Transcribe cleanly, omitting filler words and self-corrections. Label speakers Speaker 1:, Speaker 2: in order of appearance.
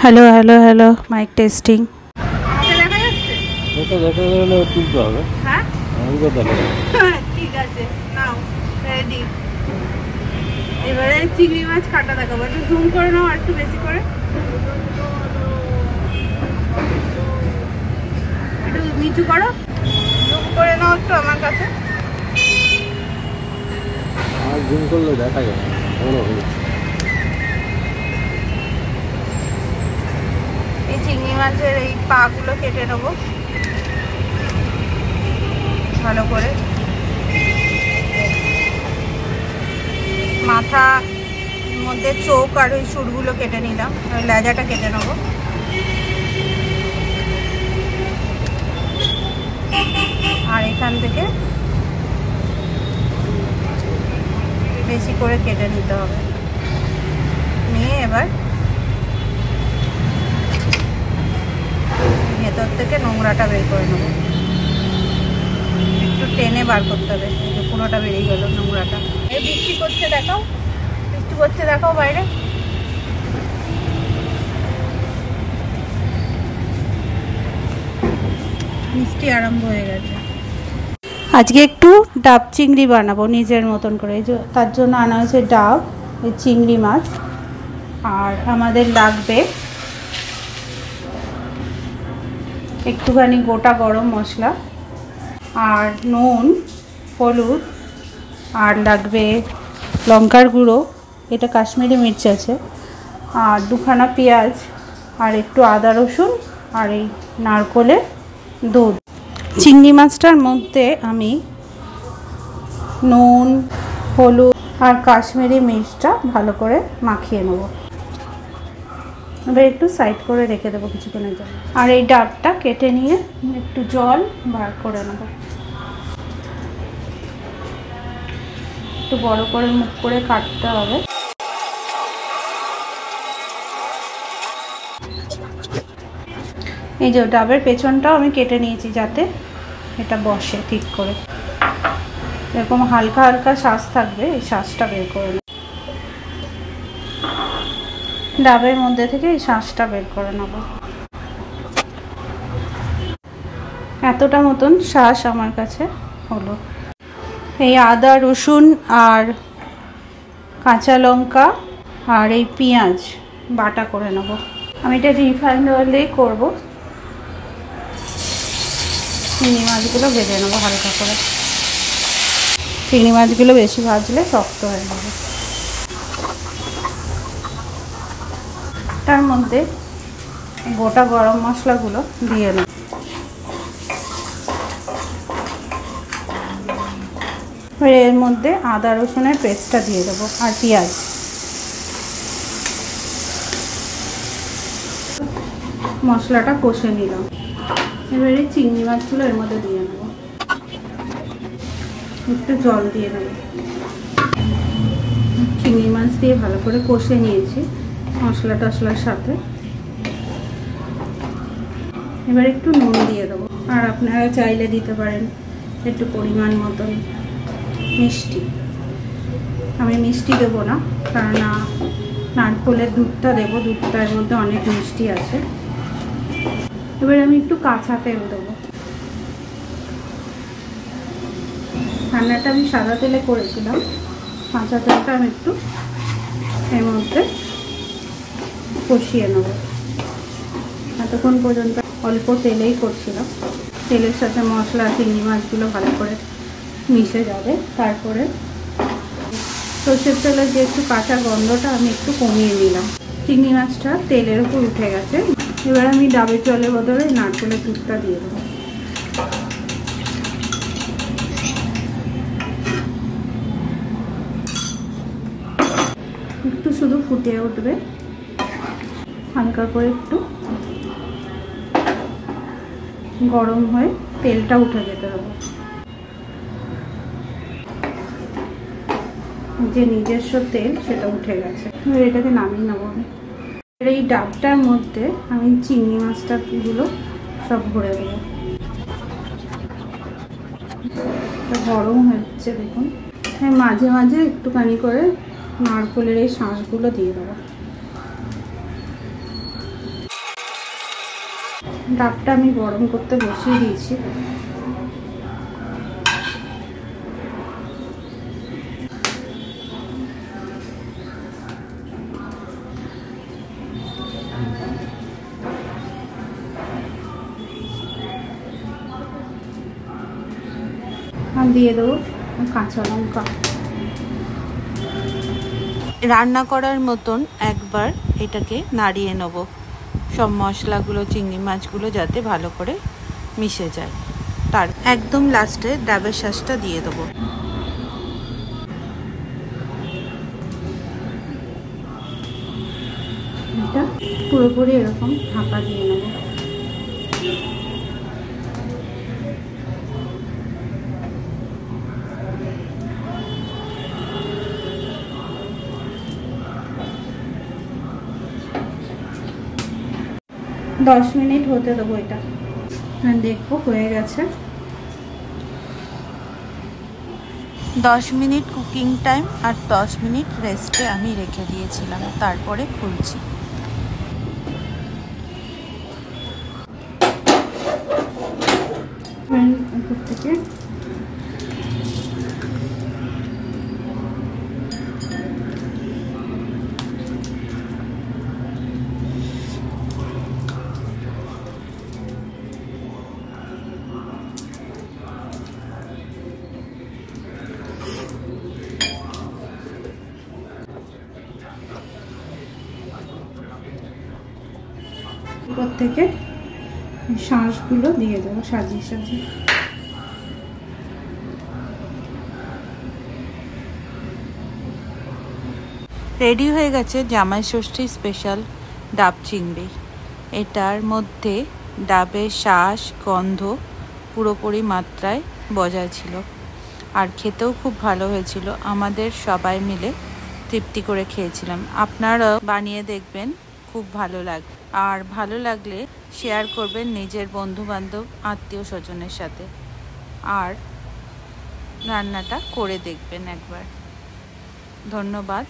Speaker 1: Hello hello hello mic testing.
Speaker 2: এবারে চিংড়ি মাছ কাটা দেখাবো, একটু জুম করে নাও আর একটু বেশি করে, একটু নিচু করো, জুম করে নাও একটু আমার কাছে।
Speaker 3: আর জুম করলে দেখা যায় না।
Speaker 2: এই চিংড়ি মাছের এই পা গুলো কেটে নেবো ভালো করে, মাথা মধ্যে চোখ আর ওই সুরগুলো কেটে নিলাম, ওই লেজাটা কেটে নেবো। আর এখান থেকে বেশি করে কেটে নিতে হবে, নিয়ে এবার ভেতর থেকে নোংরাটা বের করে নেবো, একটু টেনে বার করতে হবে, পুরোটা বেরিয়ে গেল নোংরাটা। এই বৃষ্টি করছে দেখাও, বৃষ্টি করছে দেখাও বাইরে। মিষ্টি আরম্ভ হয়ে গেছে।
Speaker 1: আজকে একটু ডাব চিংড়ি বানাবো নিজের মতন করে, তার জন্য আনা হয়েছে ডাব, এই চিংড়ি মাছ। আর আমাদের লাগবে একটুখানি গোটা গরম মশলা আর নুন, হলুদ, আর লাগবে লঙ্কার গুঁড়ো, এটা কাশ্মীরি মির্চ আছে, আর দুখানা পেঁয়াজ, আর একটু আদা রসুন, আর এই নারকেলের দুধ। চিংড়ি মাছটার মধ্যে আমি নুন, হলুদ আর কাশ্মীরি মির্চটা ভালো করে মাখিয়ে নেব। এবার একটু সাইড করে রেখে দেবো কিছুক্ষণের জন্য। আর এই ডাবটা কেটে নিয়ে একটু জল বার করে নেব, একটু বড় করে মুখ করে কাটতে হবে। এই যে ডাবের পেছনটাও আমি কেটে নিয়েছি যাতে এটা বসে ঠিক করে, এরকম হালকা হালকা শ্বাস থাকবে, এই শ্বাসটা বের করে নেব। ডাবের মধ্যে থেকে এই শ্বাসটা বের করে নেব। এতটা মতন শ্বাস আমার কাছে হলো। এই আদা রসুন আর কাঁচা লঙ্কা আর এই পেঁয়াজ বাটা করে নেব। আমি এটা রিফাইন্ড অয়েলেই করবো। চিংড়ি মাছগুলো ভেজে নেবো হালকা করে, চিংড়ি মাছগুলো বেশি ভাজলে শক্ত হয়ে যাবে। তার মধ্যে গোটা গরম মশলাগুলো দিয়ে নেব। এর মধ্যে আদা রসুনের পেস্টটা দিয়ে দেবো আর পেঁয়াজ। মশলাটা কষে নিলাম, এবারে চিংড়ি মাছগুলো এর মধ্যে দিয়ে নেব, একটু জল দিয়ে নেব। চিংড়ি মাছ দিয়ে ভালো করে কষে নিয়েছি মশলা টশলার সাথে। এবার একটু নুন দিয়ে দেবো, আর আপনারা চাইলে দিতে পারেন একটু পরিমাণ মতন মিষ্টি। আমি মিষ্টি দেবো না, কারণ নারকেলের দুধটা দেবো, দুধটার মধ্যে অনেক মিষ্টি আছে। এবার আমি একটু কাঁচা তেল দেবো। রান্নাটা আমি সাদা তেলে করেছিলাম, কাঁচা তেলটা আমি একটু এর মধ্যে কষিয়ে নেব। এতক্ষণ পর্যন্ত অল্প তেলেই করছিলাম, তেলের সাথে মশলা চিংড়ি মাছগুলো ভালো করে মিশে যাবে। তারপরে সর্ষের তেলের যে একটু কাঁচা গন্ধটা আমি একটু কমিয়ে নিলাম। চিংড়ি মাছটা তেলের উপর উঠে গেছে। এবার আমি ডাবের জলের বদলে নারকেলের দুধটা দিয়ে দেবো। একটু শুধু ফুটে উঠবে, হালকা করে একটু গরম হয়ে তেলটা উঠে যেতে হবে। যে নিজস্ব তেল সেটা উঠে গেছে, এটাকে নামিয়ে নেবো আমি। এই ডাবটার মধ্যে আমি চিংড়ি মাছটাগুলো সব ভরে দেবো। গরম হচ্ছে দেখুন, মাঝে মাঝে একটুখানি করে নারকেলের এই শাঁসগুলো দিয়ে দেবো। ডাবটা আমি গরম করতে বসিয়ে দিয়েছি। আর দিয়ে দেবো কাঁচা লঙ্কা।
Speaker 2: রান্না করার মতন একবার এটাকে নাড়িয়ে নেব, সব মশলাগুলো, চিংড়ি মাছগুলো যাতে ভালো করে মিশে যায়। তার একদম লাস্টে ডাবের শাঁসটা দিয়ে দেবো।
Speaker 1: এটা পুরোপুরি এরকম ঢাকা দিয়ে নেব। দশ মিনিট হতে দেবো এটা। দেখবো হয়ে গেছে।
Speaker 2: 10 মিনিট কুকিং টাইম আর 10 মিনিট রেস্টে আমি রেখে দিয়েছিলাম, তারপরে খুলছি।
Speaker 1: উপর থেকে শাঁসগুলো দিয়ে দেবো সাজিয়ে সাজিয়ে।
Speaker 2: রেডি হয়ে গেছে জামাই ষষ্ঠী স্পেশাল ডাব চিংড়ি। এটার মধ্যে ডাবের শাঁস গন্ধ পুরোপুরি মাত্রায় বজায় ছিল, আর খেতেও খুব ভালো হয়েছিল। আমাদের সবাই মিলে তৃপ্তি করে খেয়েছিলাম। আপনারা বানিয়ে দেখবেন, খুব ভালো লাগবে। আর ভালো লাগলে শেয়ার করবেন নিজের বন্ধুবান্ধব আত্মীয় স্বজনের সাথে, আর রান্নাটা করে দেখবেন একবার। ধন্যবাদ।